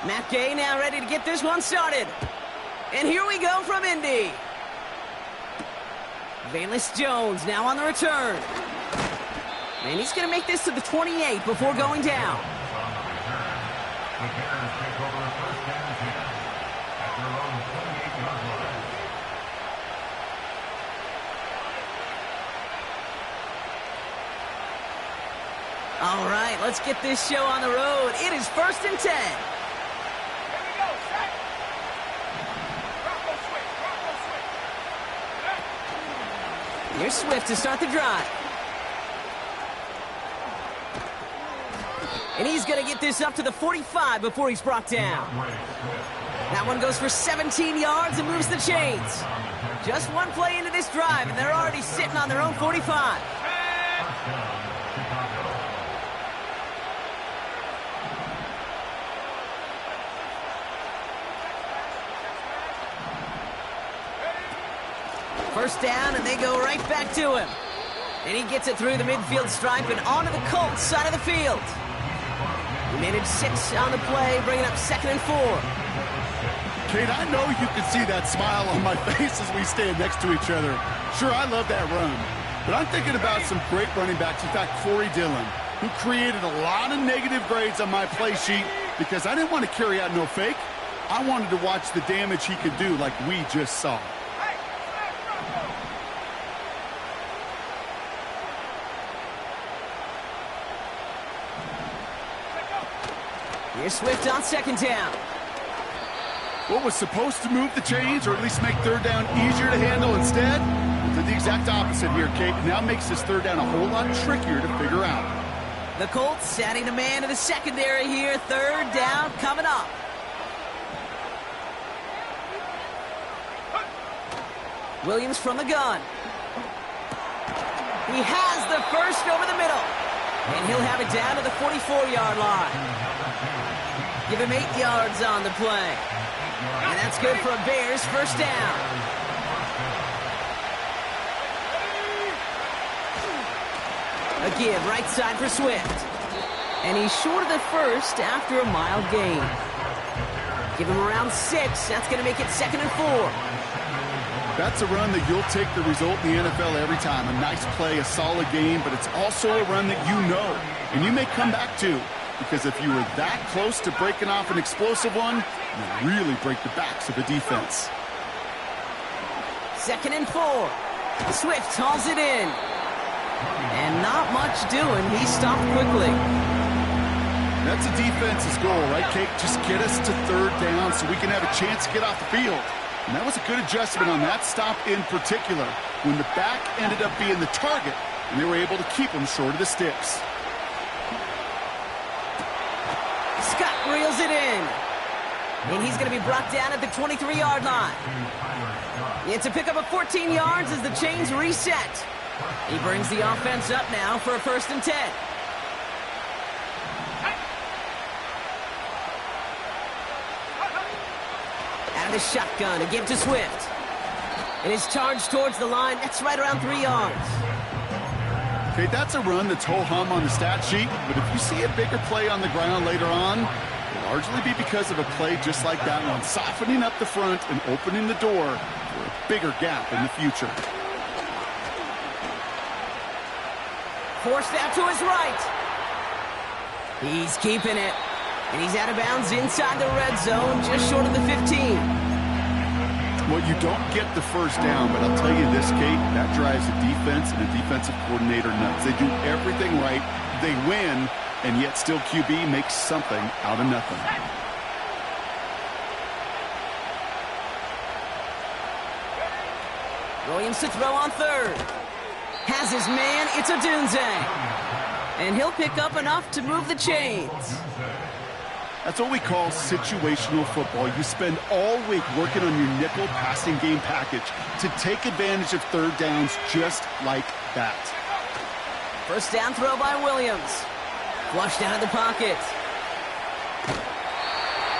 Matt Gay now ready to get this one started. And here we go from Indy. Valus Jones now on the return. And he's going to make this to the 28 before going down. All right, let's get this show on the road. It is 1st and 10. Here's Swift to start the drive. And he's going to get this up to the 45 before he's brought down. That one goes for 17 yards and moves the chains. Just one play into this drive, and they're already sitting on their own 45. First down, and they go right back to him. And he gets it through the midfield stripe and onto the Colts side of the field. He managed 6 on the play, bringing up 2nd and 4. Kate, I know you can see that smile on my face as we stand next to each other. Sure, I love that run. But I'm thinking about some great running backs. In fact, Corey Dillon, who created a lot of negative grades on my play sheet because I didn't want to carry out no fake. I wanted to watch the damage he could do like we just saw. Here's Swift on 2nd down. What was supposed to move the chains or at least make 3rd down easier to handle instead did the exact opposite here, Kate. It now makes this 3rd down a whole lot trickier to figure out. The Colts adding a man to the secondary here. 3rd down coming up. Williams from the gun. He has the first over the middle. And he'll have it down to the 44-yard line. Give him 8 yards on the play. And that's good for a Bears 1st down. A give right side for Swift. And he's short of the first after a mild gain. Give him around 6. That's going to make it 2nd and 4. That's a run that you'll take the result in the NFL every time. A nice play, a solid game, but it's also a run that you know and you may come back to. Because if you were that close to breaking off an explosive one, you really break the backs of the defense. 2nd and 4. Swift hauls it in. And not much doing. He stopped quickly. That's a defense's goal, right, Kate? Just get us to 3rd down so we can have a chance to get off the field. And that was a good adjustment on that stop in particular, when the back ended up being the target, and they were able to keep him short of the sticks. Scott reels it in. And he's going to be brought down at the 23-yard line. It's a pickup of 14 yards as the chains reset. He brings the offense up now for a 1st and 10. Out of the shotgun, a give to Swift. And his charge towards the line, that's right around 3 yards. Okay, that's a run that's ho-hum on the stat sheet, but if you see a bigger play on the ground later on, it'll largely be because of a play just like that one, softening up the front and opening the door for a bigger gap in the future. Forced out to his right. He's keeping it. And he's out of bounds inside the red zone, just short of the 15. Well, you don't get the 1st down, but I'll tell you this, Kate, that drives a defense and a defensive coordinator nuts. They do everything right, they win, and yet still QB makes something out of nothing. Williams to throw on 3rd. Has his man, it's a Dunze. And he'll pick up enough to move the chains. That's what we call situational football. You spend all week working on your nickel passing game package to take advantage of 3rd downs just like that. 1st down throw by Williams. Flushed out of the pocket.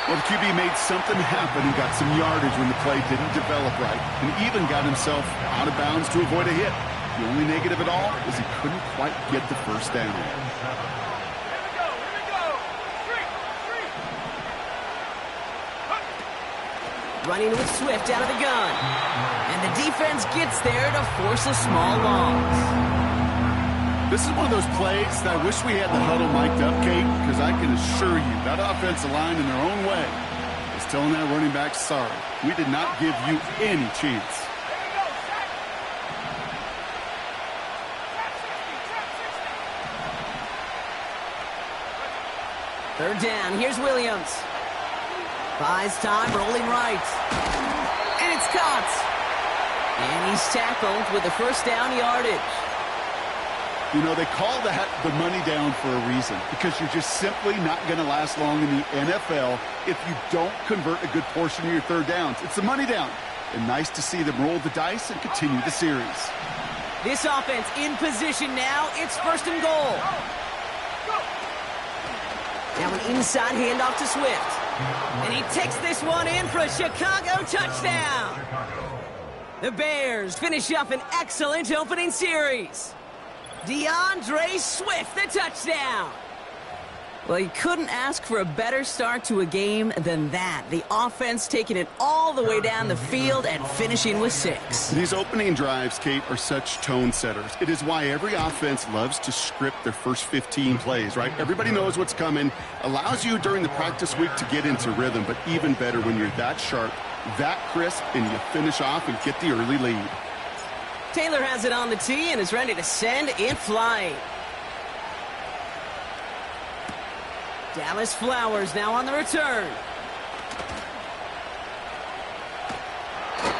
Well, the QB made something happen and got some yardage when the play didn't develop right, and even got himself out of bounds to avoid a hit. The only negative at all is he couldn't quite get the 1st down. running with Swift out of the gun. And the defense gets there to force a small loss. This is one of those plays that I wish we had the huddle mic'd up, Kate, because I can assure you that offensive line in their own way is telling that running back, sorry, we did not give you any chance. Third down, here's Williams. Buys time, rolling right. And it's caught. And he's tackled with the first down yardage. You know, they call that the money down for a reason, because you're just simply not going to last long in the NFL if you don't convert a good portion of your third downs. It's the money down. And nice to see them roll the dice and continue the series. This offense in position now. It's first and goal. Now an inside handoff to Swift. And he takes this one in for a Chicago touchdown. The Bears finish up an excellent opening series. DeAndre Swift, the touchdown. Well, you couldn't ask for a better start to a game than that. The offense taking it all the way down the field and finishing with 6. These opening drives, Kate, are such tone setters. It is why every offense loves to script their first 15 plays, right? Everybody knows what's coming. Allows you during the practice week to get into rhythm, but even better when you're that sharp, that crisp, and you finish off and get the early lead. Taylor has it on the tee and is ready to send it flying. Dallas Flowers now on the return.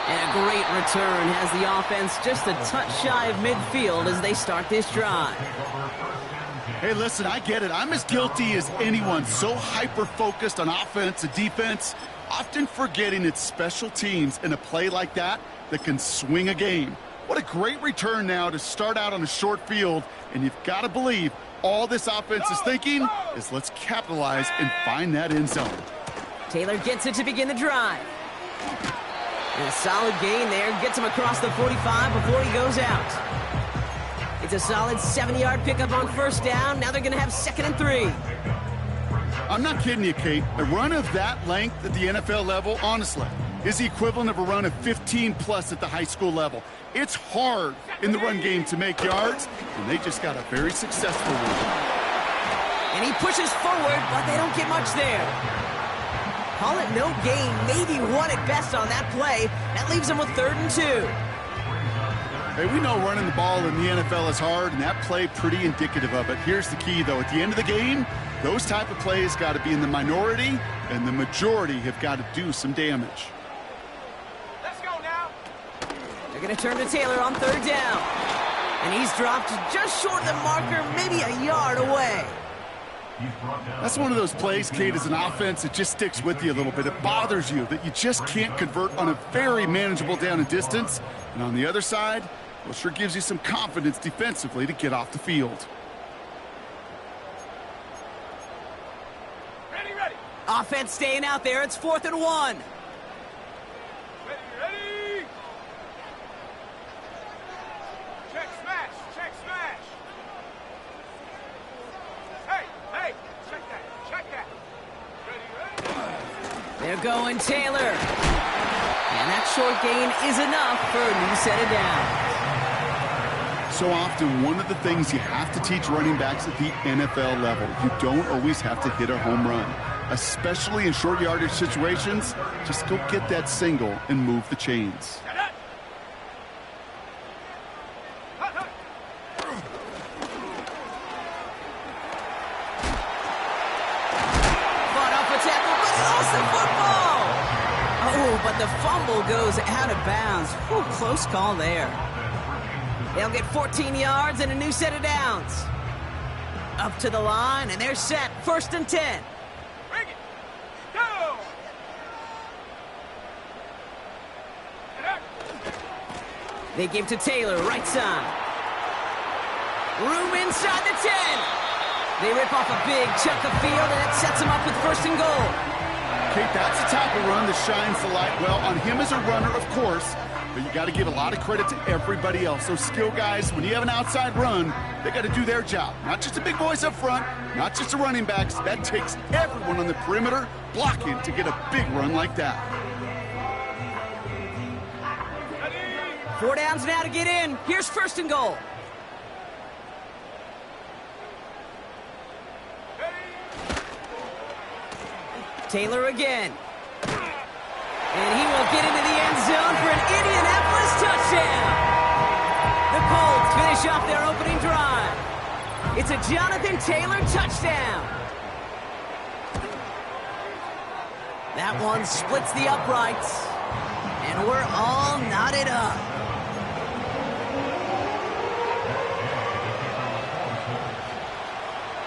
And a great return has the offense just a touch shy of midfield as they start this drive. Hey, listen, I get it. I'm as guilty as anyone. So hyper-focused on offense and defense, often forgetting it's special teams in a play like that that can swing a game. What a great return now to start out on a short field, and you've got to believe all this offense is thinking is let's capitalize and find that end zone. Taylor gets it to begin the drive. And a solid gain there. Gets him across the 45 before he goes out. It's a solid 70-yard pickup on first down. Now they're going to have 2nd and 3. I'm not kidding you, Kate. A run of that length at the NFL level, honestly, is the equivalent of a run of 15-plus at the high school level. It's hard in the run game to make yards, and they just got a very successful one. And he pushes forward, but they don't get much there. Call it no gain, maybe 1 at best on that play. That leaves him with 3rd and 2. Hey, we know running the ball in the NFL is hard, and that play pretty indicative of it. Here's the key, though. At the end of the game, those type of plays got to be in the minority, and the majority have got to do some damage. They're going to turn to Taylor on 3rd down. And he's dropped just short of the marker, maybe a yard away. That's one of those plays, Kate, as an offense, it just sticks with you a little bit. It bothers you that you just can't convert on a very manageable down and distance. And on the other side, well, sure gives you some confidence defensively to get off the field. Ready. Offense staying out there. It's 4th and 1. Ready. Check smash. Hey, check that. Ready. They're going Taylor. And that short gain is enough for a new set of downs. So often, one of the things you have to teach running backs at the NFL level, you don't always have to hit a home run. Especially in short yardage situations, just go get that single and move the chains. But the fumble goes out of bounds. Whew, close call there. They'll get 14 yards and a new set of downs. Up to the line, and they're set. 1st and 10. Bring it. Go. They give to Taylor, right side. Room inside the 10. They rip off a big chunk of field, and it sets them up with 1st and goal. Kate, that's the type of run that shines the light well on him as a runner, of course, but you got to give a lot of credit to everybody else. Those skill guys, when you have an outside run, they got to do their job. Not just the big boys up front, not just the running backs. That takes everyone on the perimeter blocking to get a big run like that. 4 downs now to get in. Here's first and goal. Taylor again. And he will get into the end zone for an Indianapolis touchdown. The Colts finish off their opening drive. It's a Jonathan Taylor touchdown. That one splits the uprights. And we're all knotted up.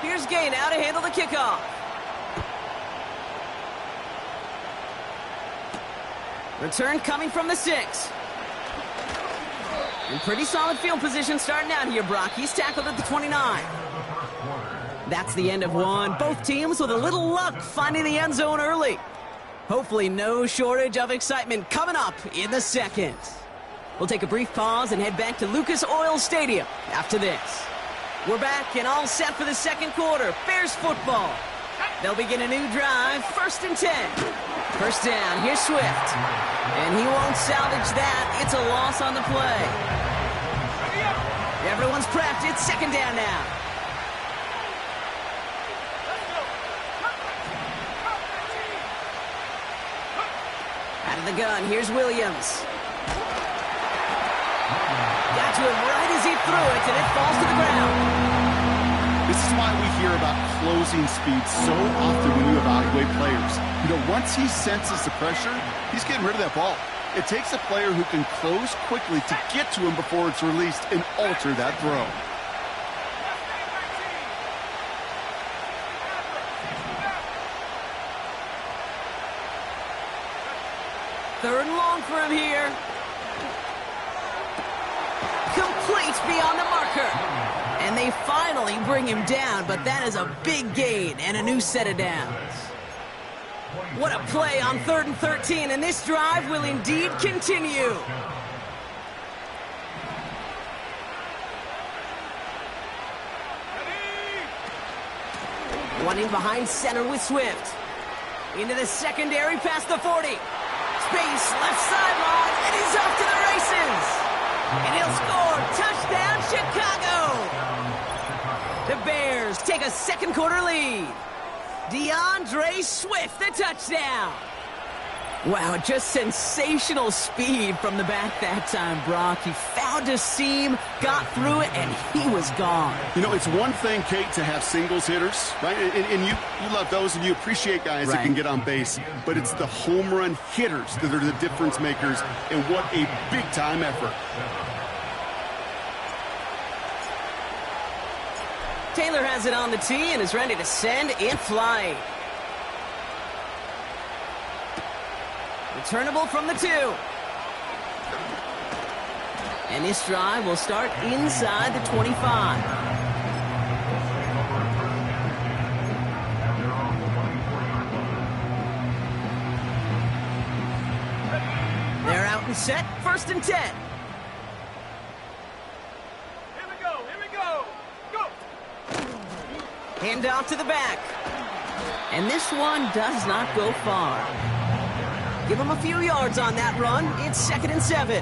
Here's Gay now to handle the kickoff. Return coming from the 6. In pretty solid field position starting out here, Brock. He's tackled at the 29. That's the end of one. Both teams with a little luck finding the end zone early. Hopefully no shortage of excitement coming up in the second. We'll take a brief pause and head back to Lucas Oil Stadium after this. We're back and all set for the second quarter. Bears football. They'll begin a new drive, 1st and 10. First down, here's Swift. And he won't salvage that. It's a loss on the play. Everyone's prepped. It's 2nd down now. Out of the gun, here's Williams. Got to him right as he threw it, and it falls to the ground. This is why we hear about closing speed so often when you evaluate players. You know, once he senses the pressure, he's getting rid of that ball. It takes a player who can close quickly to get to him before it's released and alter that throw. Third and long for him here. Complete beyond the marker. And they finally bring him down, but that is a big gain and a new set of downs. What a play on 3rd and 13, and this drive will indeed continue. Running behind center with Swift. Into the secondary past the 40. Space, left sideline, and he's off to the races. And he'll score. Touchdown, Chicago. The Bears take a second quarter lead. DeAndre Swift, the touchdown. Wow, just sensational speed from the back that time, Brock. He found a seam, got through it, and he was gone. You know, it's one thing, Kate, to have singles hitters, right? And you love those, and you appreciate guys that can get on base. But it's the home run hitters that are the difference makers, and what a big-time effort. Taylor has it on the tee and is ready to send in flight. Returnable from the 2. And this drive will start inside the 25. They're out and set, 1st and 10. Hand off to the back. And this one does not go far. Give him a few yards on that run. It's 2nd and 7.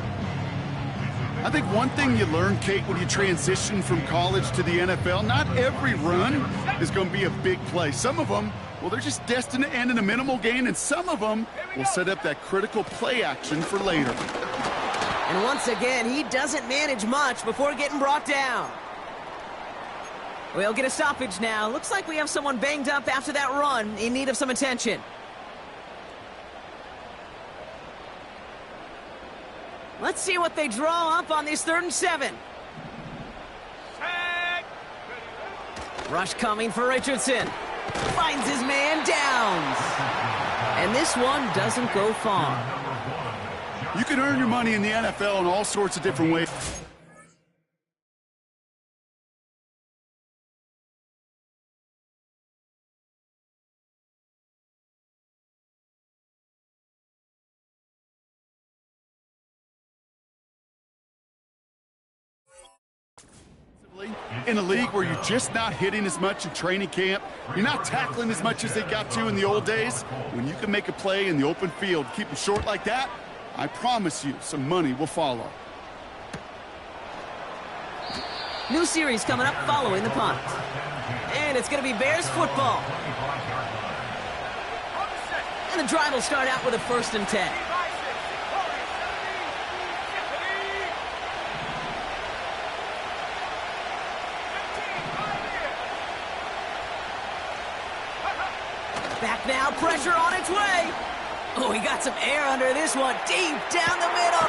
I think one thing you learn, Kate, when you transition from college to the NFL, not every run is going to be a big play. Some of them, well, they're just destined to end in a minimal gain, and some of them will set up that critical play action for later. And once again, he doesn't manage much before getting brought down. We'll get a stoppage now. Looks like we have someone banged up after that run in need of some attention. Let's see what they draw up on this 3rd and 7. Rush coming for Richardson. Finds his man, Downs. And this one doesn't go far. You can earn your money in the NFL in all sorts of different ways. In a league where you're just not hitting as much in training camp, you're not tackling as much as they got to in the old days, when you can make a play in the open field, keep them short like that, I promise you some money will follow. New series coming up following the punt. And it's going to be Bears football. And the drive will start out with a 1st and 10. Back now, pressure on its way. Oh, he got some air under this one, deep down the middle.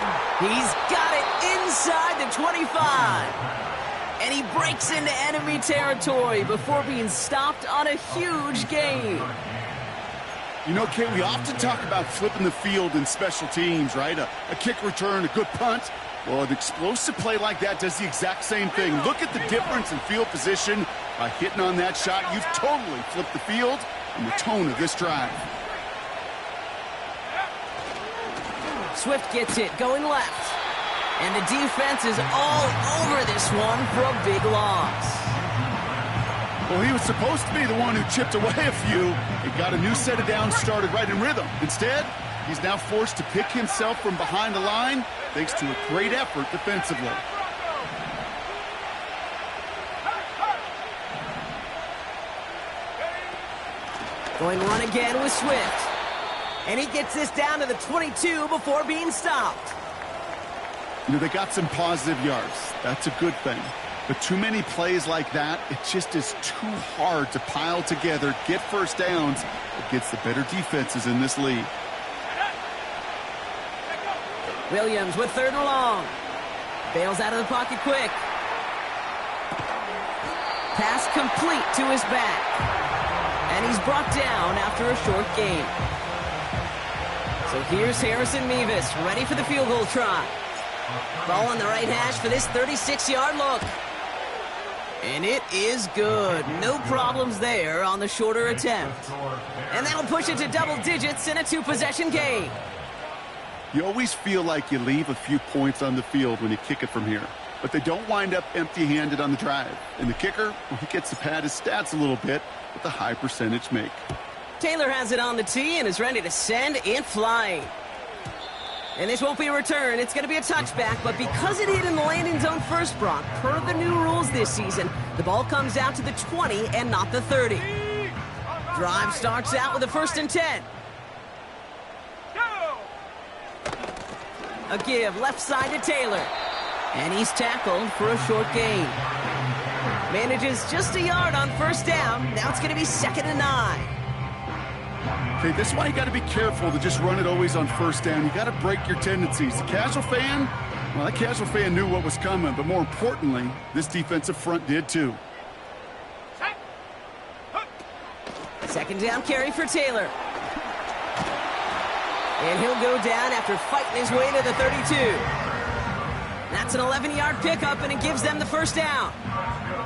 He's got it inside the 25. And he breaks into enemy territory before being stopped on a huge gain. You know, Kate, we often talk about flipping the field in special teams, right? A kick return, a good punt. Well, an explosive play like that does the exact same thing. Look at the difference in field position. By hitting on that shot, you've totally flipped the field and the tone of this drive. Swift gets it, going left. And the defense is all over this one for a big loss. Well, he was supposed to be the one who chipped away a few. He got a new set of downs started right in rhythm. Instead, he's now forced to pick himself from behind the line thanks to a great effort defensively. Going run again with Swift. And he gets this down to the 22 before being stopped. You know, they got some positive yards. That's a good thing. But too many plays like that, it just is too hard to pile together, get first downs against the better defenses in this league. Williams with 3rd and long. Bails out of the pocket quick. Pass complete to his back. And he's brought down after a short gain. So here's Harrison Mevis, ready for the field goal try. Ball on the right hash for this 36-yard look. And it is good. No problems there on the shorter attempt. And that'll push it to double digits in a 2-possession game. You always feel like you leave a few points on the field when you kick it from here. But they don't wind up empty-handed on the drive. And the kicker, well, he gets to pad his stats a little bit with a high percentage make. Taylor has it on the tee and is ready to send it flying. And this won't be a return. It's going to be a touchback, but because it hit in the landing zone first, Brock, per the new rules this season, the ball comes out to the 20 and not the 30. Drive starts out with a 1st and 10. A give left side to Taylor. And he's tackled for a short gain. Manages just a yard on 1st down. Now it's going to be 2nd and 9. Okay, this is why you got to be careful to just run it always on 1st down. You got to break your tendencies. The casual fan, well, that casual fan knew what was coming, but more importantly, this defensive front did too. 2nd down carry for Taylor. And he'll go down after fighting his way to the 32. That's an 11-yard pickup, and it gives them the 1st down.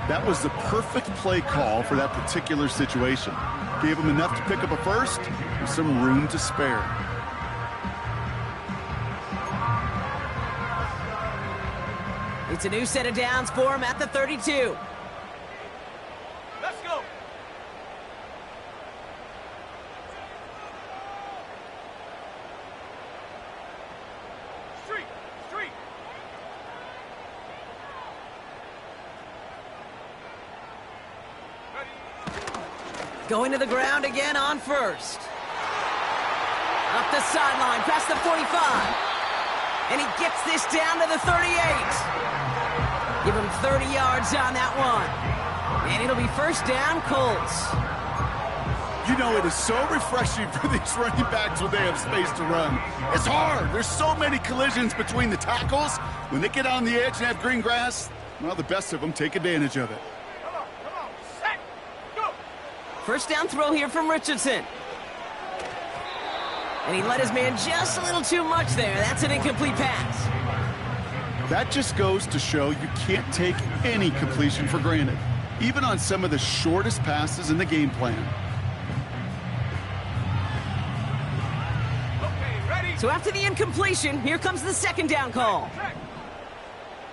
That was the perfect play call for that particular situation. Gave him enough to pick up a 1st with some room to spare. It's a new set of downs for him at the 32. Let's go. Street. Going to the ground again on 1st. Up the sideline, past the 45. And he gets this down to the 38. Give him 30 yards on that one. And it'll be 1st down, Colts. You know, it is so refreshing for these running backs when they have space to run. It's hard. There's so many collisions between the tackles. When they get on the edge and have green grass, well, the best of them take advantage of it. Come on. Set. Go. 1st down throw here from Richardson. And he let his man just a little too much there. That's an incomplete pass. That just goes to show you can't take any completion for granted, even on some of the shortest passes in the game plan. Okay, ready. So after the incompletion, here comes the 2nd down call.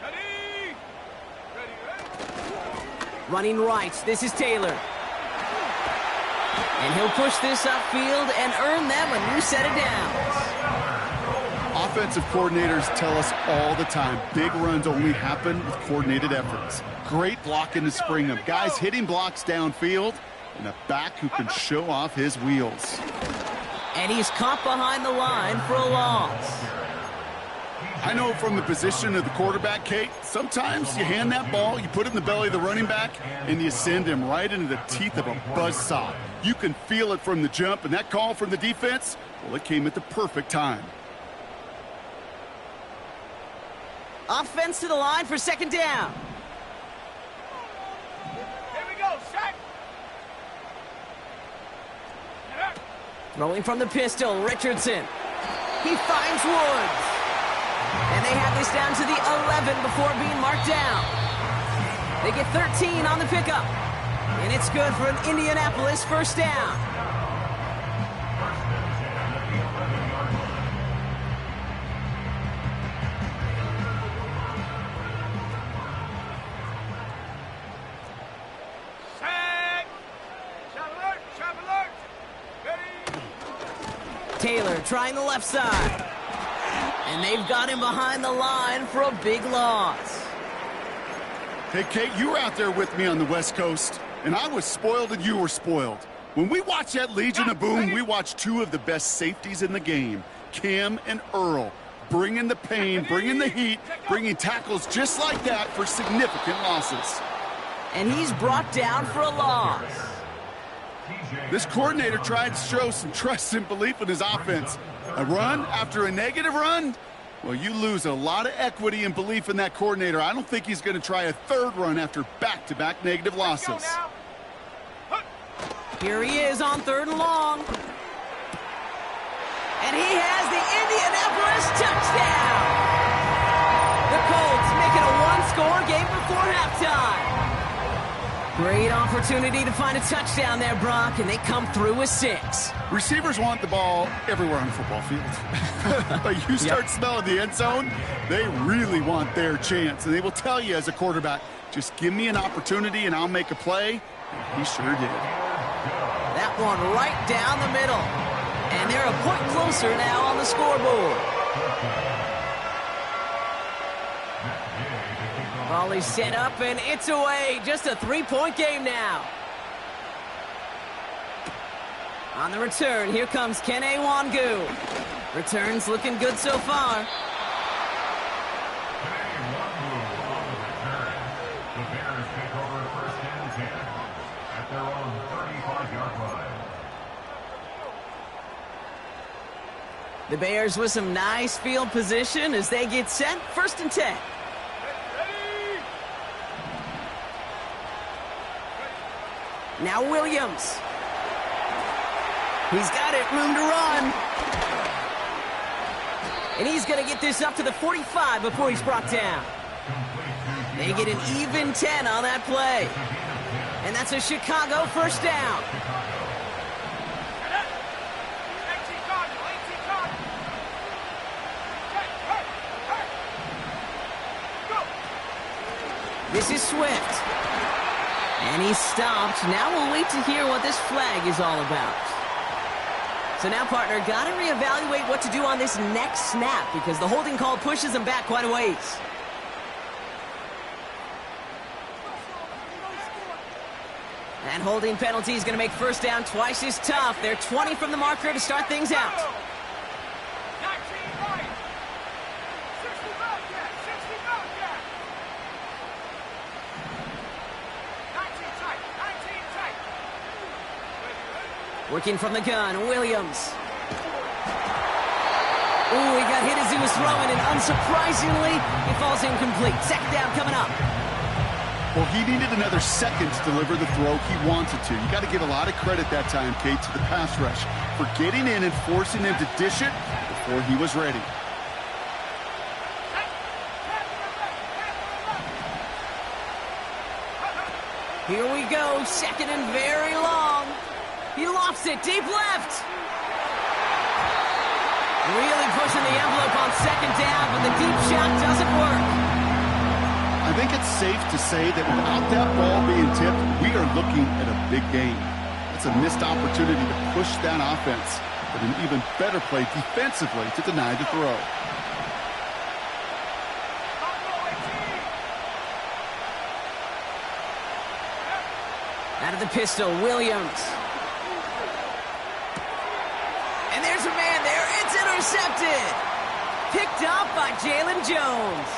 Ready. Running right, this is Taylor. And he'll push this upfield and earn them a new set of downs. offensive coordinators tell us all the time, big runs only happen with coordinated efforts. Great blocking to spring them. Guys hitting blocks downfield, and a back who can show off his wheels. And he's caught behind the line for a loss. I know from the position of the quarterback, Kate, sometimes you hand that ball, you put it in the belly of the running back, and you send him right into the teeth of a buzzsaw. You can feel it from the jump, and that call from the defense, well, it came at the perfect time. Offense to the line for second down. Here we go, set. Throwing from the pistol, Richardson. He finds Woods. And they have this down to the 11 before being marked down. They get 13 on the pickup. And it's good for an Indianapolis first down. Set. Trap alert. Ready. Taylor trying the left side. And they've got him behind the line for a big loss. Hey, Kate, you were out there with me on the West Coast, and I was spoiled and you were spoiled. When we watched that Legion of Boom, we watched two of the best safeties in the game, Cam and Earl, bringing the pain, bringing the heat, bringing tackles just like that for significant losses. And he's brought down for a loss. This coordinator tried to show some trust and belief in his offense. A run after a negative run? Well, you lose a lot of equity and belief in that coordinator. I don't think he's going to try a third run after back-to-back negative losses. Here he is on third and long. And he has the Indianapolis touchdown. The Colts make it a one-score game before halftime. Great opportunity to find a touchdown there, Brock, and they come through with 6. Receivers want the ball everywhere on the football field. But you start smelling the end zone, they really want their chance. And they will tell you as a quarterback, just give me an opportunity and I'll make a play. And he sure did. That one right down the middle. And they're a point closer now on the scoreboard. Volley set up, and it's away. Just a 3-point game now. On the return, here comes Kene Wangu. Returns looking good so far. The Bears with some nice field position as they get set. 1st and 10. Now Williams. He's got it, room to run. And he's going to get this up to the 45 before he's brought down. They get an even 10 on that play. And that's a Chicago first down. This is Swift. And he's stopped. Now we'll wait to hear what this flag is all about. So now, partner, got to reevaluate what to do on this next snap because the holding call pushes him back quite a ways. And holding penalty is going to make first down twice as tough. They're 20 from the marker to start things out. Working from the gun, Williams. Ooh, he got hit as he was throwing, and unsurprisingly, he falls incomplete. Second down coming up. Well, he needed another second to deliver the throw he wanted to. You got to give a lot of credit that time, Kate, to the pass rush for getting in and forcing him to dish it before he was ready. Here we go, second and very long. He lofts it deep left. Really pushing the envelope on second down, but the deep shot doesn't work. I think it's safe to say that without that ball being tipped, we are looking at a big game. It's a missed opportunity to push that offense, but an even better play defensively to deny the throw. Out of the pistol, Williams. And there's a man there. It's intercepted. Picked up by Jalen Jones.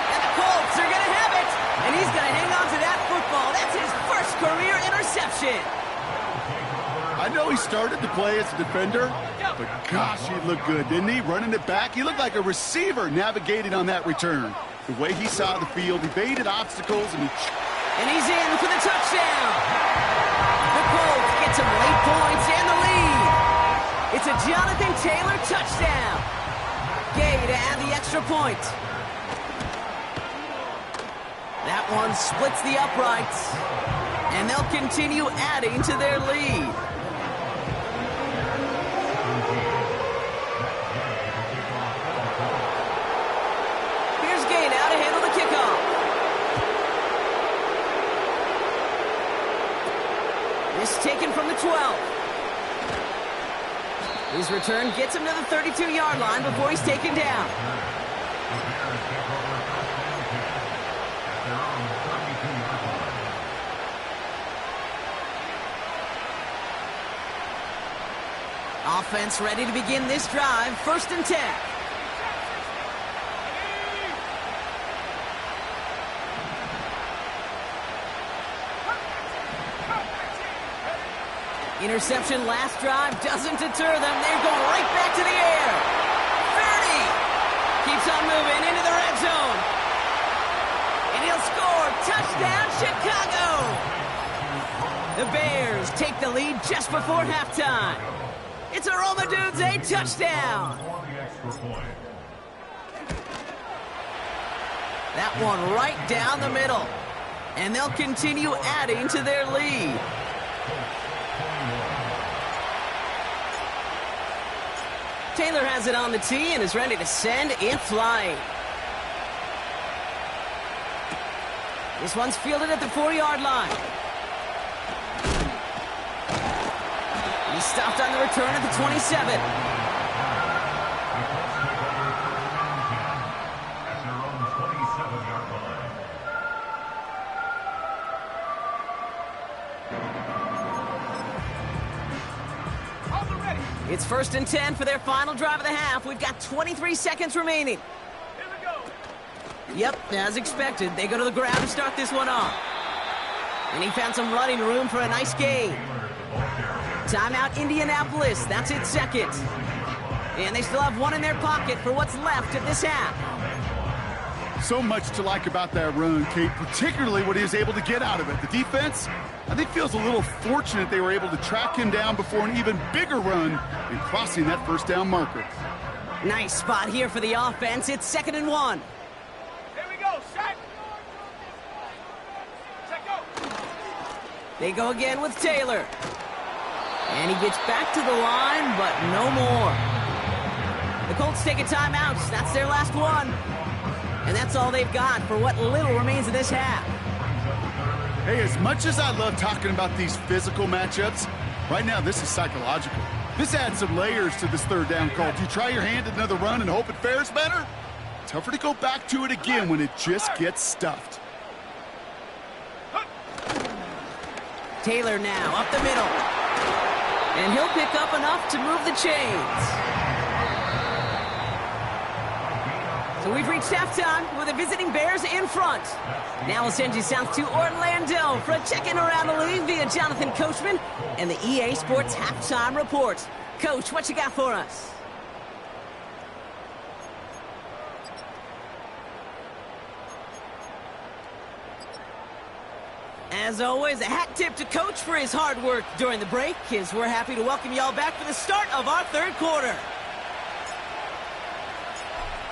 And the Colts are going to have it. And he's going to hang on to that football. That's his first career interception. I know he started to play as a defender, but gosh, he looked good, didn't he? Running it back, he looked like a receiver navigating on that return. The way he saw the field, he evaded obstacles, and he's in for the touchdown. The Colts get some late points and the lead. It's a Jonathan Taylor touchdown. Gay to add the extra point. That one splits the uprights, and they'll continue adding to their lead. Here's Gay now to handle the kickoff. This taken from the 12. His return gets him to the 32-yard line before he's taken down. Offense ready to begin this drive. 1st and 10. Interception last drive doesn't deter them. They're going right back to the air. 30. Keeps on moving into the red zone. And he'll score. Touchdown, Chicago. The Bears take the lead just before halftime. It's a Roma Dudes, a touchdown. That one right down the middle. And they'll continue adding to their lead. Taylor has it on the tee and is ready to send it flying. This one's fielded at the 4-yard line. He stopped on the return at the 27. It's 1st and 10 for their final drive of the half. We've got 23 seconds remaining. Here we go. Yep, as expected, they go to the ground to start this one off. And he found some running room for a nice gain. Timeout, Indianapolis. That's its 2nd. And they still have one in their pocket for what's left of this half. so much to like about that run, Kate, particularly what he was able to get out of it. The defense, I think, feels a little fortunate they were able to track him down before an even bigger run and crossing that 1st down marker. Nice spot here for the offense. It's 2nd and 1. Here we go, sack. Check go. They go again with Taylor. And he gets back to the line, but no more. The Colts take a timeout. That's their last one. And that's all they've got for what little remains of this half. Hey, as much as I love talking about these physical matchups, right now this is psychological. This adds some layers to this 3rd down call. Do you try your hand at another run and hope it fares better? Tougher to go back to it again when it just gets stuffed. Taylor now up the middle. And he'll pick up enough to move the chains. So we've reached halftime with the visiting Bears in front. Now we'll send you south to Orlando for a check-in around the league via Jonathan Coachman and the EA Sports Halftime Report. Coach, what you got for us? As always, a hat tip to Coach for his hard work during the break, as we're happy to welcome y'all back for the start of our 3rd quarter.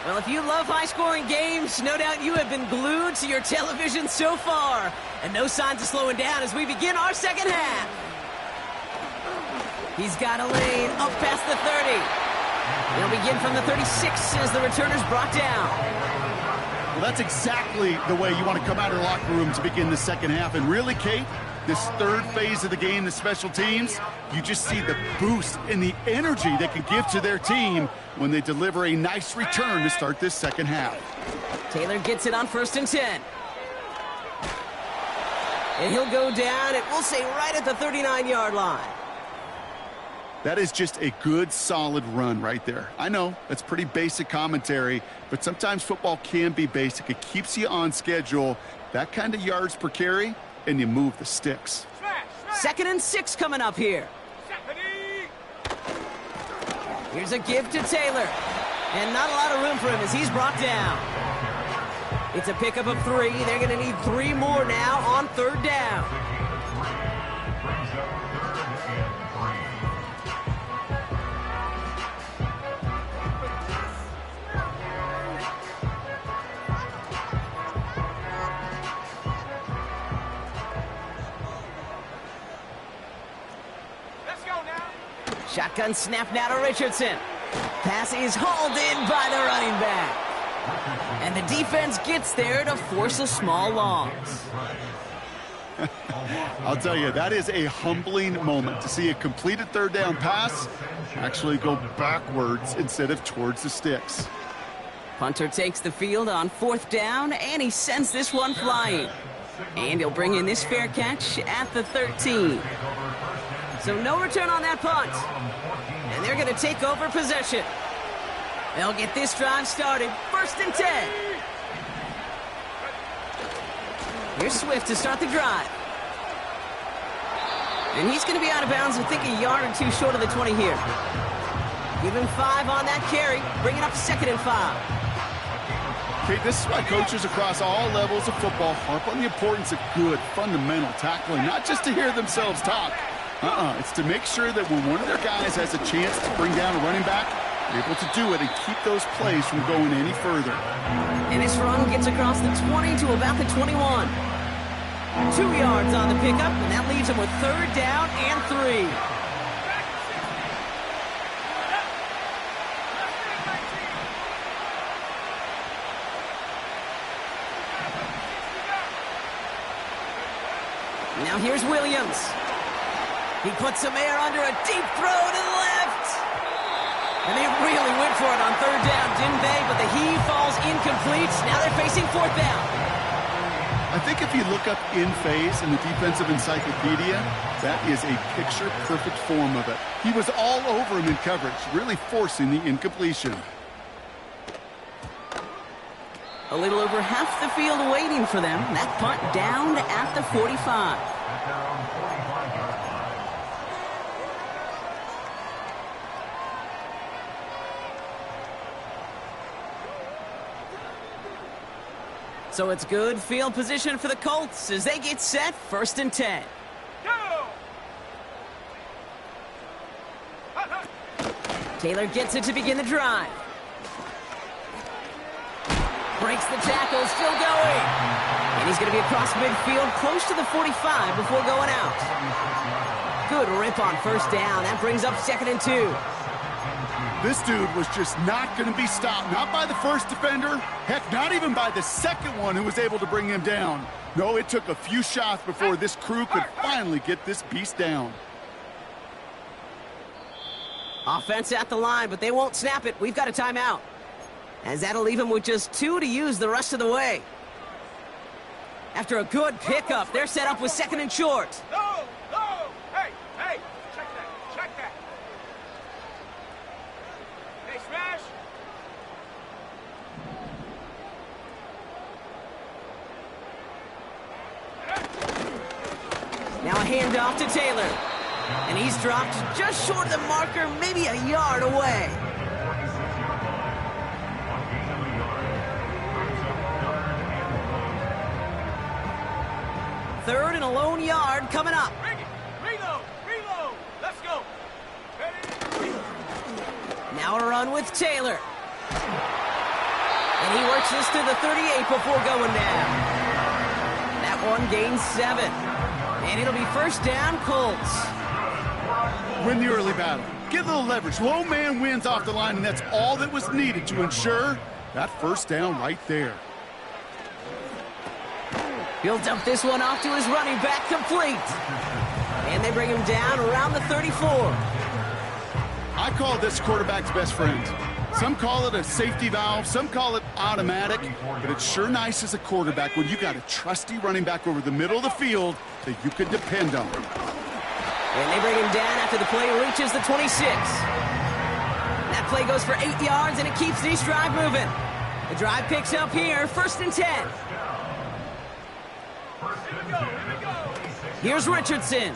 Well, if you love high-scoring games, no doubt you have been glued to your television so far. And no signs of slowing down as we begin our 2nd half. He's got a lane up past the 30. They'll begin from the 36 as the returner's brought down. Well, that's exactly the way you want to come out of the locker room to begin the 2nd half. And really, Kate, this 3rd phase of the game, the special teams, you just see the boost and the energy they can give to their team when they deliver a nice return to start this 2nd half. Taylor gets it on 1st and 10. And he'll go down, and we'll say right at the 39-yard line. That is just a good, solid run right there. I know, that's pretty basic commentary, but sometimes football can be basic. It keeps you on schedule, that kind of yards per carry, and you move the sticks. Second and 6 coming up here. Here's a give to Taylor. And not a lot of room for him as he's brought down. It's a pickup of 3. They're going to need 3 more now on 3rd down. Shotgun snap now to Richardson. Pass is hauled in by the running back. And the defense gets there to force a small loss. I'll tell you, that is a humbling moment to see a completed 3rd down pass actually go backwards instead of towards the sticks. Punter takes the field on 4th down, and he sends this one flying. And he'll bring in this fair catch at the 13. So no return on that punt. And they're going to take over possession. They'll get this drive started. 1st and 10. Here's Swift to start the drive. And he's going to be out of bounds, I think a yard or 2 short of the 20 here. Give him 5 on that carry. Bring it up to 2nd and 5. Okay, this is why coaches across all levels of football harp on the importance of good, fundamental tackling, not just to hear themselves talk. It's to make sure that when one of their guys has a chance to bring down a running back, they're able to do it and keep those plays from going any further. And his run gets across the 20 to about the 21. 2 yards on the pickup, and that leaves him with 3rd down and 3. Now here's Williams. He puts some air under a deep throw to the left. And they really went for it on 3rd down, didn't they? But the heave falls incomplete. Now they're facing 4th down. I think if you look up in phase in the defensive encyclopedia, that is a picture-perfect form of it. He was all over him in coverage, really forcing the incompletion. A little over half the field waiting for them. That punt down at the 45. So it's good field position for the Colts as they get set. 1st and 10. Taylor gets it to begin the drive. Breaks the tackle, still going. And he's going to be across midfield, close to the 45 before going out. Good rip on 1st down. That brings up 2nd and 2. This dude was just not going to be stopped. Not by the first defender. Heck, not even by the second one who was able to bring him down. No, it took a few shots before this crew could finally get this beast down. Offense at the line, but they won't snap it. We've got a timeout. As that'll leave him with just 2 to use the rest of the way. After a good pickup, they're set up with 2nd and short. No! Hey! Check that! Hey, smash! Now a handoff to Taylor. And he's dropped just short of the marker, maybe a yard away. Third and a lone yard coming up. Reload! Let's go! Now a run with Taylor. And he works this to the 38 before going down. That one gains 7. And it'll be 1st down, Colts. Win the early battle. Get a little leverage. Low man wins off the line, and that's all that was needed to ensure that 1st down right there. He'll dump this one off to his running back, complete. And they bring him down around the 34. I call this quarterback's best friend. Some call it a safety valve, some call it automatic, but it's sure nice as a quarterback when you got a trusty running back over the middle of the field that you can depend on. And they bring him down after the play reaches the 26. That play goes for 8 yards, and it keeps this drive moving. The drive picks up here, 1st and 10. Here's Richardson.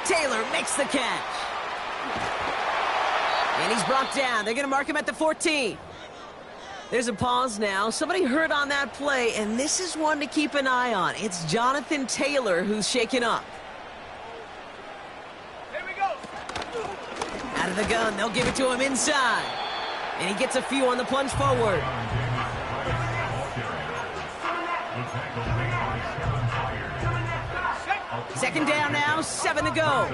Taylor makes the catch. And he's brought down. They're going to mark him at the 14. There's a pause now. Somebody hurt on that play, and this is one to keep an eye on. It's Jonathan Taylor who's shaken up. Here we go. Out of the gun, they'll give it to him inside. And he gets a few on the plunge forward. Second down now, 7 to go.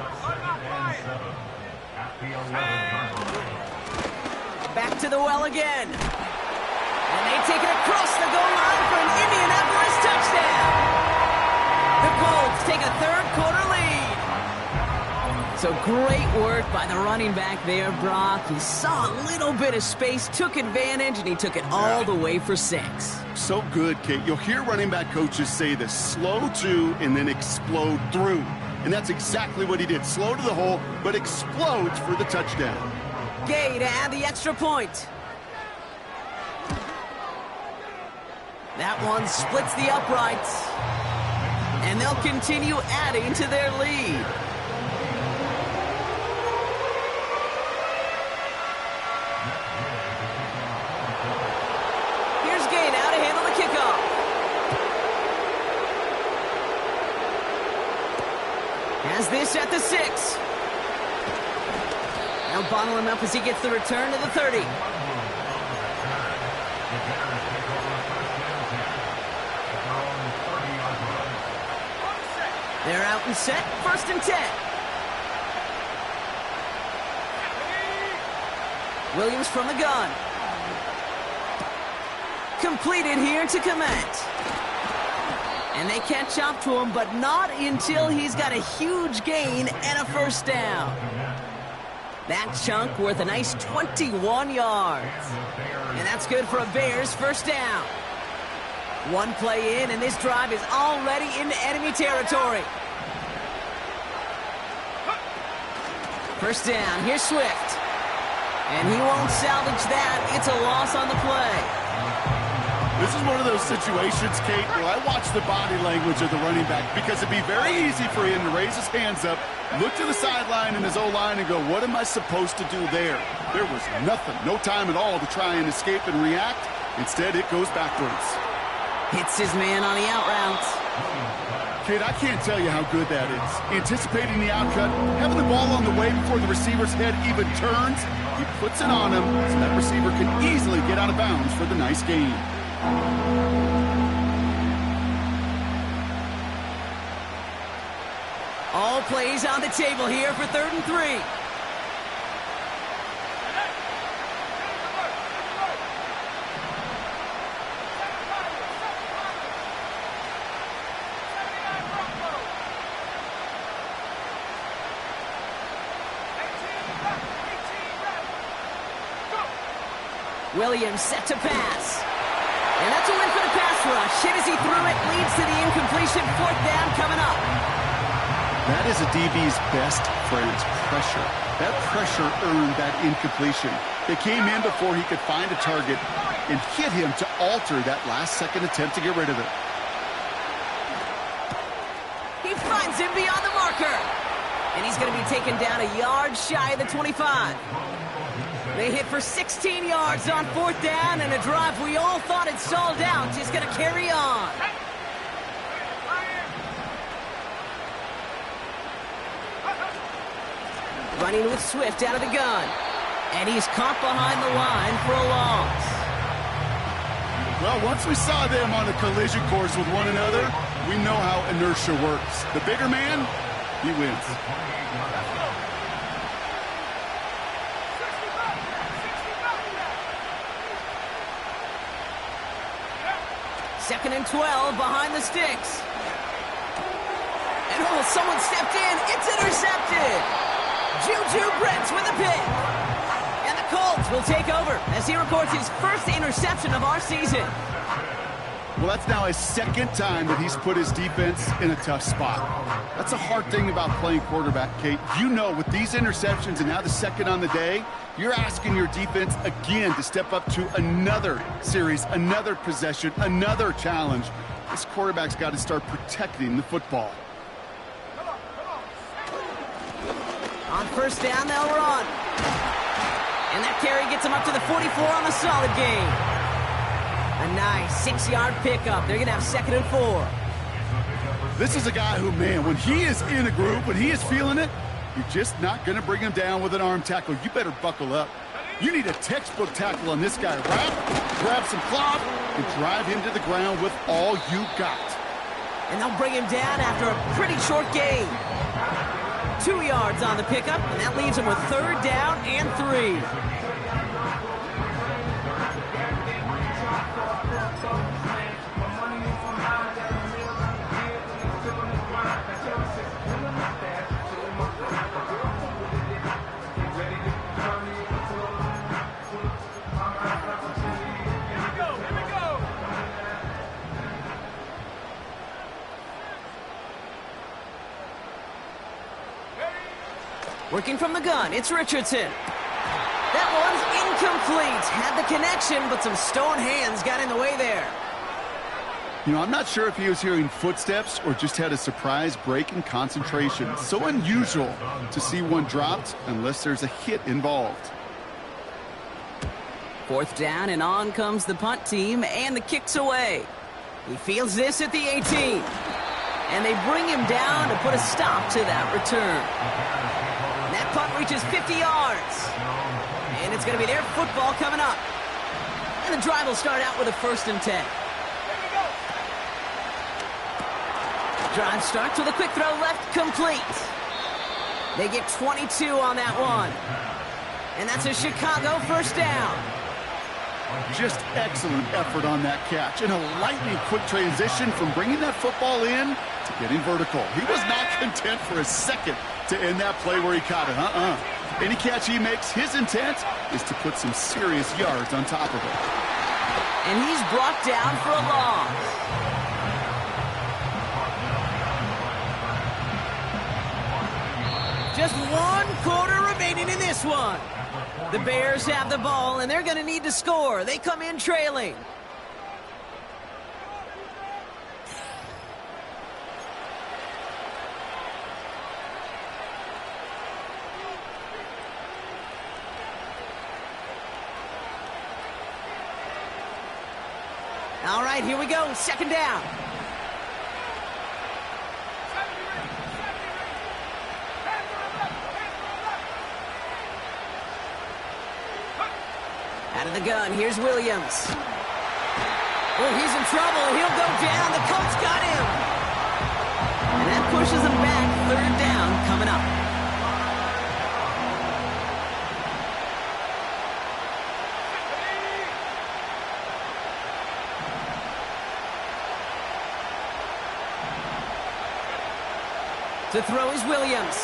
Back to the well again. And they take it across the goal line for an Indianapolis touchdown. The Colts take a third-quarter lead. So great work by the running back there, Brock. He saw a little bit of space, took advantage, and he took it all the way for 6. So good, Kate. You'll hear running back coaches say this: slow to and then explode through. And that's exactly what he did. Slow to the hole, but explodes for the touchdown. Gay to add the extra point. That one splits the uprights. And they'll continue adding to their lead. Here's Gay now to handle the kickoff. Has this at the 6. Now bottle him up as he gets the return to the 30. They're out and set, 1st and 10. Williams from the gun. Completed here to Komet. And they catch up to him, but not until he's got a huge gain and a 1st down. That chunk worth a nice 21 yards. And that's good for a Bears 1st down. One play in, and this drive is already into enemy territory. 1st down, here's Swift. And he won't salvage that. It's a loss on the play. This is one of those situations, Kate, where I watch the body language of the running back, because it'd be very easy for him to raise his hands up, look to the sideline and his O-line and go, what am I supposed to do there? There was nothing, no time at all to try and escape and react. Instead, it goes backwards. Hits his man on the out route. Kate, I can't tell you how good that is. Anticipating the outcut, having the ball on the way before the receiver's head even turns, he puts it on him so that receiver can easily get out of bounds for the nice gain. All plays on the table here for 3rd and 3. Williams set to pass. And that's a win for the pass rush. Hit as he threw it, leads to the incompletion. 4th down coming up. That is a DB's best friend, pressure. That pressure earned that incompletion. They came in before he could find a target and hit him to alter that last-second attempt to get rid of it. He finds him beyond the marker. And he's going to be taken down a yard shy of the 25. They hit for 16 yards on 4th down, and a drive we all thought had stalled out is going to carry on. Running with Swift out of the gun. And he's caught behind the line for a loss. Well, once we saw them on a collision course with one another, we know how inertia works. The bigger man, he wins. 2nd and 12 behind the sticks. And oh, someone stepped in. It's intercepted. Juju Brents with a pick. And the Colts will take over as he records his first interception of our season. Well, that's now his second time that he's put his defense in a tough spot. That's a hard thing about playing quarterback, Kate. You know, with these interceptions and now the second on the day, you're asking your defense again to step up to another series, another possession, another challenge. This quarterback's got to start protecting the football. On first down, they'll run. And that carry gets him up to the 44 on a solid gain. A nice 6-yard pickup. They're going to have 2nd and 4. This is a guy who, man, when he is in a group, when he is feeling it, you're just not going to bring him down with an arm tackle. You better buckle up. You need a textbook tackle on this guy. Wrap, grab some cloth, and drive him to the ground with all you got. And they'll bring him down after a pretty short gain. 2 yards on the pickup, and that leaves him with 3rd down and 3. Working from the gun, it's Richardson. That one's incomplete. Had the connection, but some stone hands got in the way there. You know, I'm not sure if he was hearing footsteps or just had a surprise break in concentration. So unusual to see one dropped unless there's a hit involved. 4th down, and on comes the punt team, and the kick's away. He fields this at the 18. And they bring him down to put a stop to that return. And that punt reaches 50 yards. And it's going to be their football coming up. And the drive will start out with a 1st and 10. Drive starts with a quick throw left, complete. They get 22 on that one. And that's a Chicago 1st down. Just excellent effort on that catch. And a lightning quick transition from bringing that football in to getting vertical. He was not content for a second to end that play where he caught it. Any catch he makes, his intent is to put some serious yards on top of it. And he's brought down for a loss. Just 1 quarter remaining in this one. The Bears have the ball, and they're going to need to score. They come in trailing. All right, here we go. 2nd down. Out of the gun, here's Williams. Oh, he's in trouble. He'll go down. The Colts got him. And that pushes him back. 3rd down coming up. To throw is Williams.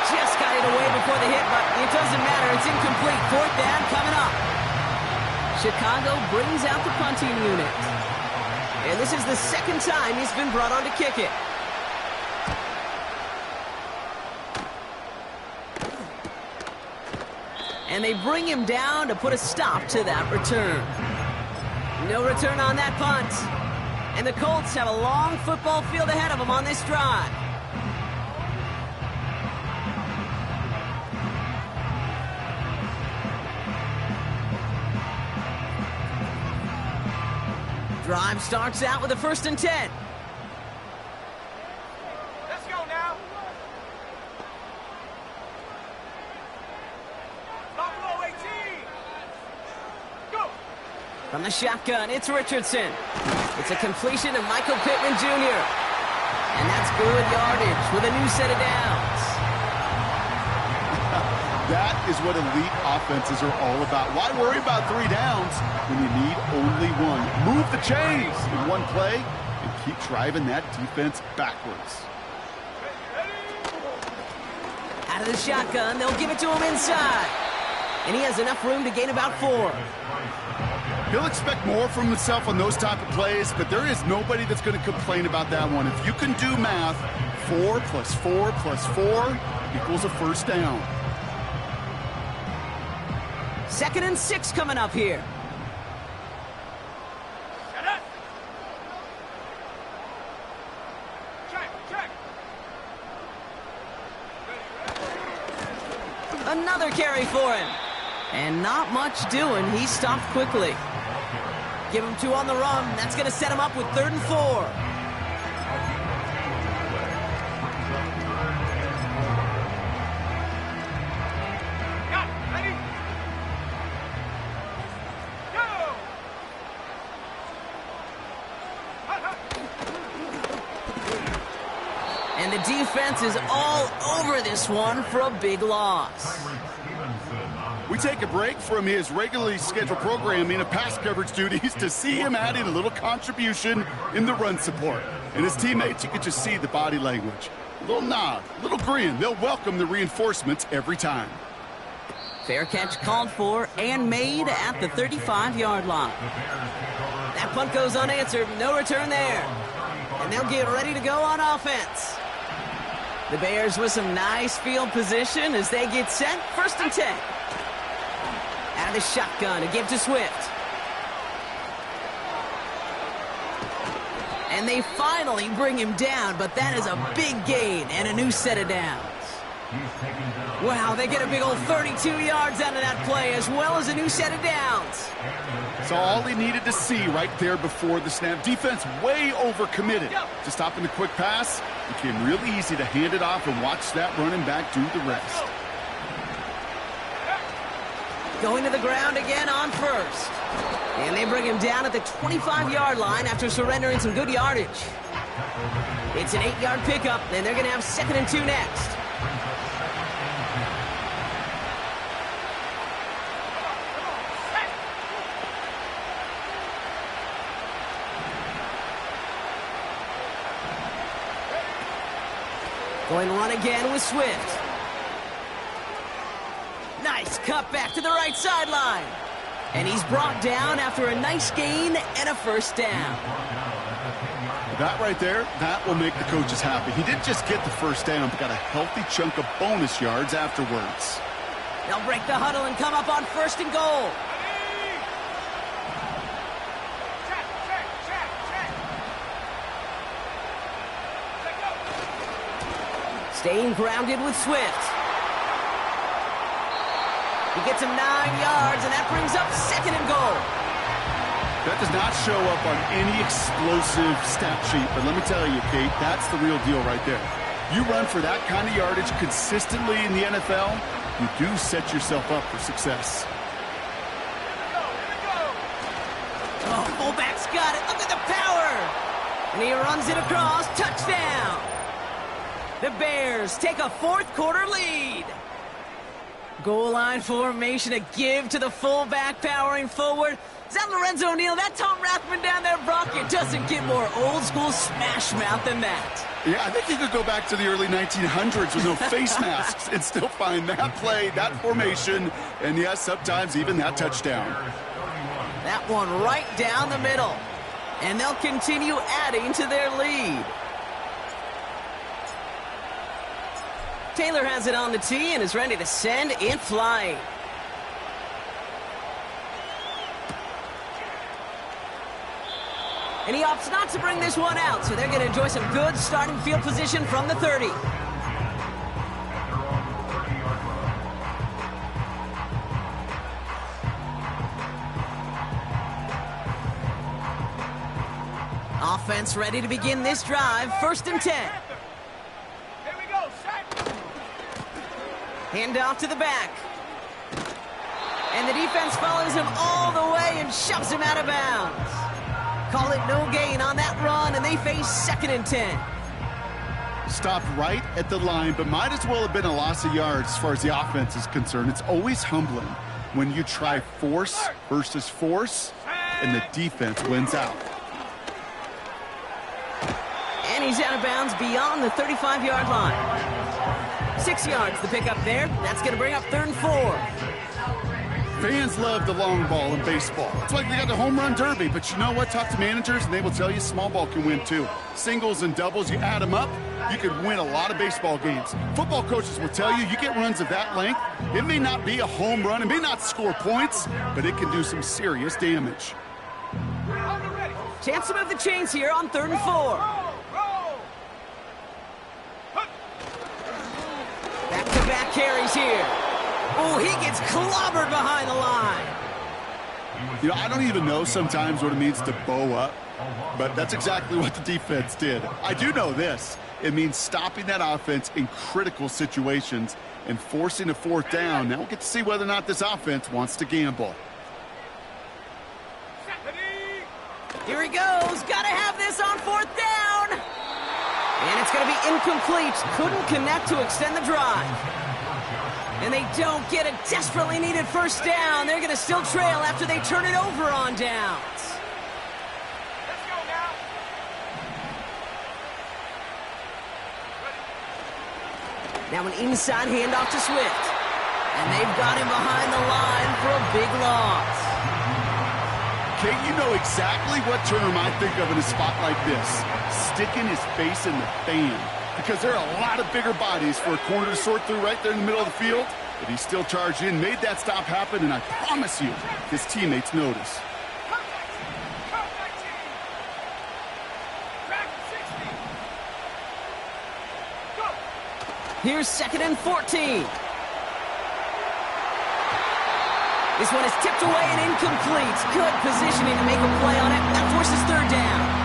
Just got it away before the hit, but it doesn't matter. It's incomplete. 4th down coming up. Chicago brings out the punting unit. And this is the 2nd time he's been brought on to kick it. And they bring him down to put a stop to that return. No return on that punt. And the Colts have a long football field ahead of them on this drive. Drive starts out with a 1st and 10. Let's go now. Buffalo 18. Go. From the shotgun, it's Richardson. It's a completion of Michael Pittman Jr. And that's good yardage with a new set of downs. That is what elite offenses are all about. Why worry about 3 downs when you need only 1? Move the chains in one play and keep driving that defense backwards. Out of the shotgun, they'll give it to him inside. And he has enough room to gain about 4. He'll expect more from himself on those type of plays, but there is nobody that's going to complain about that one. If you can do math, 4 plus 4 plus 4 equals a first down. 2nd and 6 coming up here. Another carry for him. And not much doing. He stopped quickly. Give him 2 on the run. That's going to set him up with 3rd and 4. And the defense is all over this one for a big loss. We take a break from his regularly scheduled programming of pass coverage duties to see him adding a little contribution in the run support. And his teammates, you could just see the body language. A little nod, a little grin. They'll welcome the reinforcements every time. Fair catch called for and made at the 35-yard line. That punt goes unanswered. No return there. And they'll get ready to go on offense. The Bears with some nice field position as they get set. 1st and 10. Out of the shotgun, a give to Swift. And they finally bring him down, but that is a big gain and a new set of downs. Wow, they get a big old 32 yards out of that play, as well as a new set of downs. So all he needed to see right there before the snap. Defense way overcommitted. To stopping the quick pass, it became really easy to hand it off and watch that running back do the rest. Going to the ground again on 1st. And they bring him down at the 25-yard line after surrendering some good yardage. It's an 8-yard pickup, and they're going to have 2nd and 2 next. Going to run again with Swift. Nice cut back to the right sideline. And he's brought down after a nice gain and a 1st down. That right there, that will make the coaches happy. He didn't just get the 1st down, but got a healthy chunk of bonus yards afterwards. They'll break the huddle and come up on 1st and goal. Staying grounded with Swift. He gets him 9 yards, and that brings up 2nd and goal. That does not show up on any explosive stat sheet, but let me tell you, Kate, that's the real deal right there. You run for that kind of yardage consistently in the NFL, you do set yourself up for success. Oh, fullback's got it. Look at the power. And he runs it across. Touchdown. The Bears take a 4th quarter lead. Goal line formation, a give to the fullback powering forward. Is that Lorenzo O'Neal? That Tom Rathman down there, Brock? It doesn't get more old school smash mouth than that. Yeah, I think you could go back to the early 1900s with no face masks and still find that play, that formation, and yes, sometimes even that touchdown. That one right down the middle. And they'll continue adding to their lead. Taylor has it on the tee and is ready to send it flying. And he opts not to bring this one out, so they're going to enjoy some good starting field position from the 30. Offense ready to begin this drive. 1st and 10. Here we go, set. Hand off to the back. And the defense follows him all the way and shoves him out of bounds. Call it no gain on that run, and they face 2nd and 10. Stopped right at the line, but might as well have been a loss of yards as far as the offense is concerned. It's always humbling when you try force versus force, and the defense wins out. And he's out of bounds beyond the 35-yard line. 6 yards the pickup there. That's going to bring up 3rd and 4. Fans love the long ball in baseball. It's like they got the home run derby, but you know what? Talk to managers, and they will tell you small ball can win too. Singles and doubles, you add them up, you could win a lot of baseball games. Football coaches will tell you get runs of that length. It may not be a home run, it may not score points, but it can do some serious damage. Chance to move the chains here on 3rd and 4. Back-to-back carries here. Oh, he gets clobbered behind the line. You know, I don't even know sometimes what it means to bow up, but that's exactly what the defense did. I do know this. It means stopping that offense in critical situations and forcing a 4th down. Now we'll get to see whether or not this offense wants to gamble. Here he goes. Got to have this on 4th down. And it's going to be incomplete. Couldn't connect to extend the drive. And they don't get a desperately needed 1st down. They're going to still trail after they turn it over on downs. Let's go now. Now an inside handoff to Swift. And they've got him behind the line for a big loss. Kate, you know exactly what term I think of in a spot like this. Sticking his face in the fan. Because there are a lot of bigger bodies for a corner to sort through right there in the middle of the field. But he still charged in, made that stop happen, and I promise you, his teammates notice. Here's 2nd and 14. This one is tipped away and incomplete. Good positioning to make a play on it. That forces 3rd down.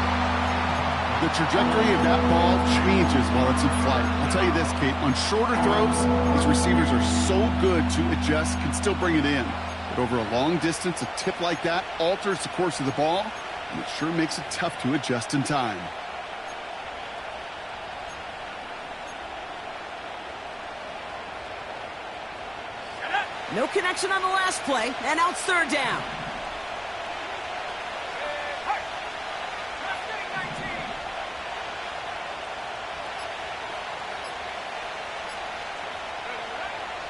The trajectory of that ball changes while it's in flight. I'll tell you this, Kate, on shorter throws, these receivers are so good to adjust, can still bring it in. But over a long distance, a tip like that alters the course of the ball, and it sure makes it tough to adjust in time. No connection on the last play, and now it's 3rd down.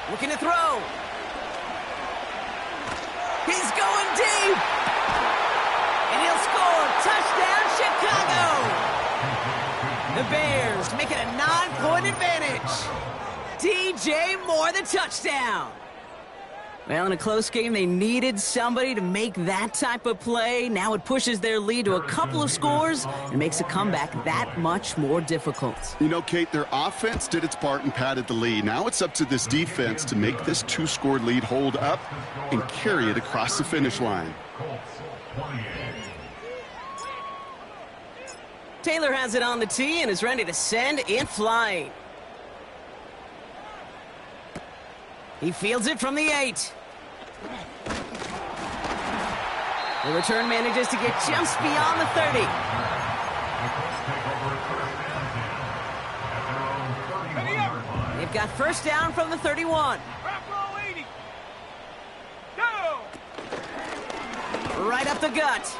Looking to throw. He's going deep. And he'll score. Touchdown, Chicago. The Bears make it a 9-point advantage. DJ Moore, the touchdown. Well, in a close game, they needed somebody to make that type of play. Now it pushes their lead to a couple of scores and makes a comeback that much more difficult. You know, Kate, their offense did its part and padded the lead. Now it's up to this defense to make this 2-score lead hold up and carry it across the finish line. Taylor has it on the tee and is ready to send it flying. He fields it from the 8. The return manages to get just beyond the 30. They've got 1st down from the 31. Right up the gut.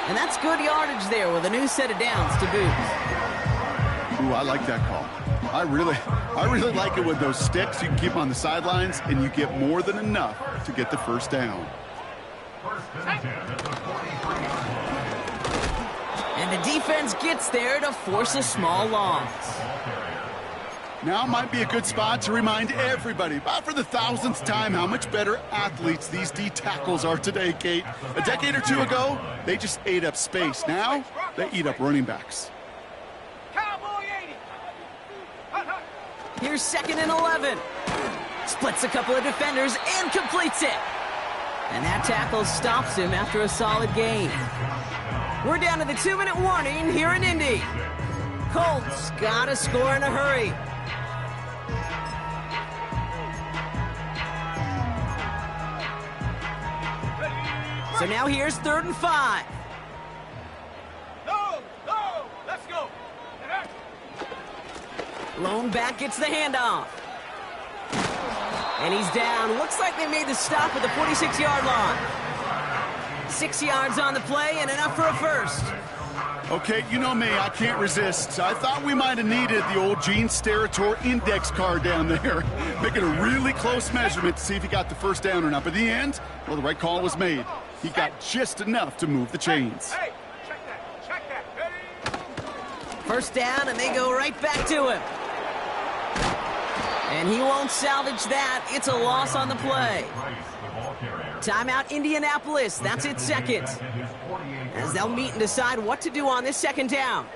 And that's good yardage there with a new set of downs to boot. Ooh, I like that call. I really like it with those sticks. You can keep them on the sidelines, and you get more than enough to get the 1st down. And the defense gets there to force a small loss. Now might be a good spot to remind everybody, about for the 1000th time, how much better athletes these D tackles are today, Kate. A decade or 2 ago, they just ate up space. Now, they eat up running backs. Here's 2nd and 11. Splits a couple of defenders and completes it. And that tackle stops him after a solid gain. We're down to the 2-minute warning here in Indy. Colts gotta score in a hurry. So now here's 3rd and 5. Let's go. Lone back gets the handoff. And he's down. Looks like they made the stop at the 46-yard line. 6 yards on the play and enough for a 1st. Okay, you know me, I can't resist. I thought we might have needed the old Gene Steratore index card down there, making a really close measurement to see if he got the first down or not. But in the end, well, the right call was made. He got just enough to move the chains. Hey, check that. Ready? First down, and they go right back to him. And he won't salvage that. It's a loss on the play. Timeout, Indianapolis. That's its second. As they'll meet and decide what to do on this second down.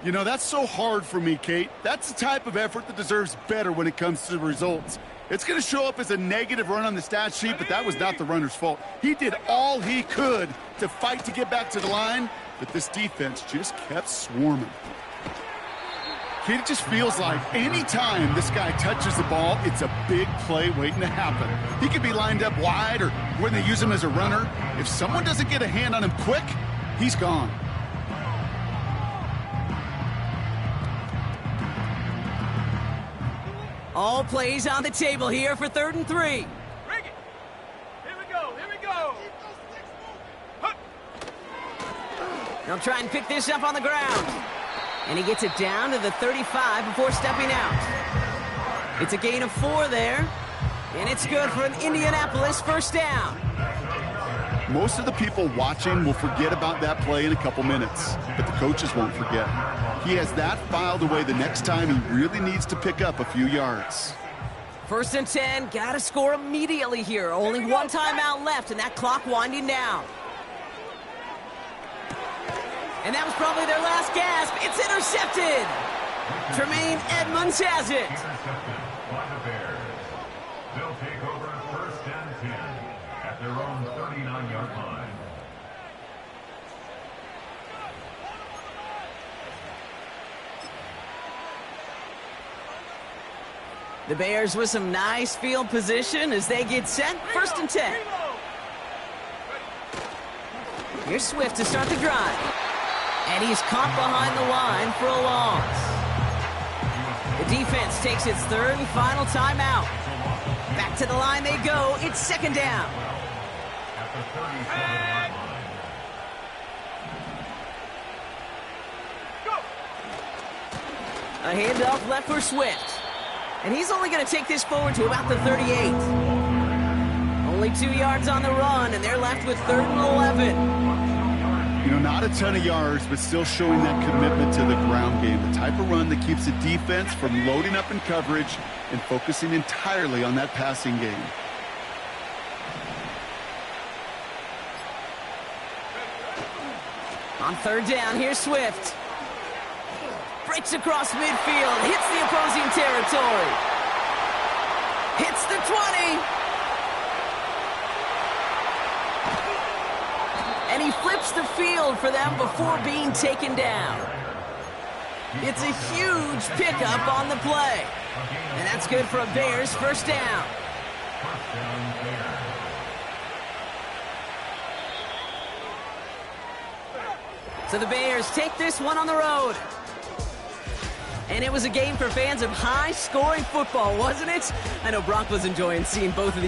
You know, that's so hard for me, Kate. That's the type of effort that deserves better when it comes to the results. It's going to show up as a negative run on the stat sheet, but that was not the runner's fault. He did all he could to fight to get back to the line, but this defense just kept swarming. Kate, it just feels like any time this guy touches the ball, it's a big play waiting to happen. He could be lined up wide or when they use him as a runner. If someone doesn't get a hand on him quick, he's gone. All plays on the table here for 3rd and 3. Rig it. Here we go. Hup. They'll try and pick this up on the ground. And he gets it down to the 35 before stepping out. It's a gain of 4 there. And it's good for an Indianapolis first down. Most of the people watching will forget about that play in a couple minutes, but the coaches won't forget. He has that filed away the next time he really needs to pick up a few yards. 1st and 10, gotta score immediately here. Only one timeout left, and that clock winding down. And that was probably their last gasp. It's intercepted. Tremaine Edmonds has it. By the Bears. They'll take over 1st and 10 at their own 39-yard line. The Bears with some nice field position as they get set. 1st and 10. Here's Swift to start the drive. And he's caught behind the line for a loss. The defense takes its 3rd and final timeout. Back to the line they go. It's 2nd down. A handoff left for Swift. And he's only going to take this forward to about the 38. Only 2 yards on the run, and they're left with 3rd and 11. You know, not a ton of yards, but still showing that commitment to the ground game. The type of run that keeps the defense from loading up in coverage and focusing entirely on that passing game. On 3rd down, here's Swift. Breaks across midfield, hits the opposing territory. Hits the 20. And he flips the field for them before being taken down. It's a huge pickup on the play. And that's good for a Bears first down. So the Bears take this one on the road. And it was a game for fans of high-scoring football, wasn't it? I know Brock was enjoying seeing both of these.